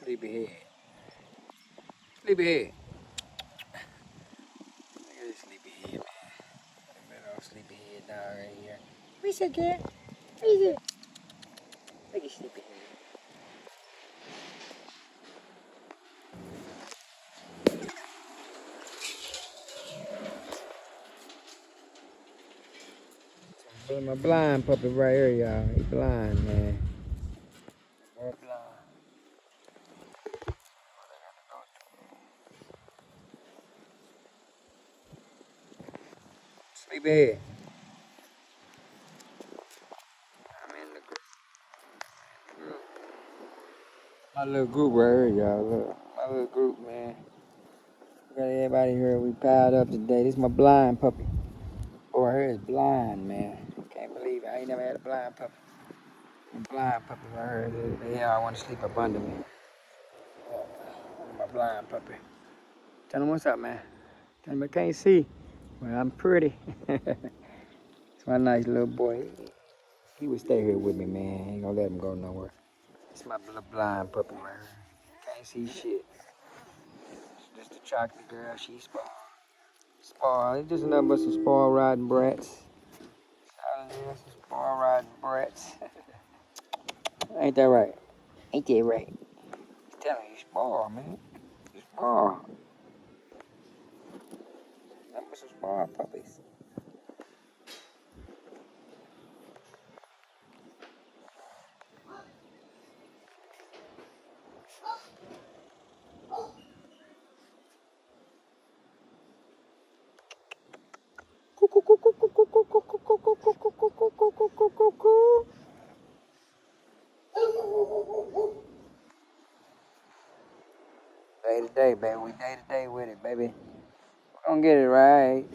Sleepyhead. Sleepyhead. Look at this sleepyhead, man. That little sleepyhead dog right here. Where's that cat? Where's it? Look at sleepyhead. My blind puppy right here, y'all. He blind, man. More blind. Sleepyhead. I'm in the group. My little group right here, y'all. Look. My little group, man. We got everybody here. We piled up today. This is my blind puppy. Boy, here is blind, man. Can't believe it. I ain't never had a blind puppy. A blind puppy right here. They all want to sleep up under me. My blind puppy. Tell him what's up, man. Tell him I can't see. Well, I'm pretty. It's my nice little boy. He would stay here with me, man. Ain't gonna let him go nowhere. It's my little blind puppy right here. Can't see shit. It's just a chocolate girl. She's spoiled. Spoiled. It's just nothing but some spoiled riding brats. Some spoiled riding brats. Ain't that right? Ain't that right? He's telling you spoiled, man. You spoiled. Nothing but some spoiled puppies. Day to day, baby. We day to day with it, baby. We're gonna get it right.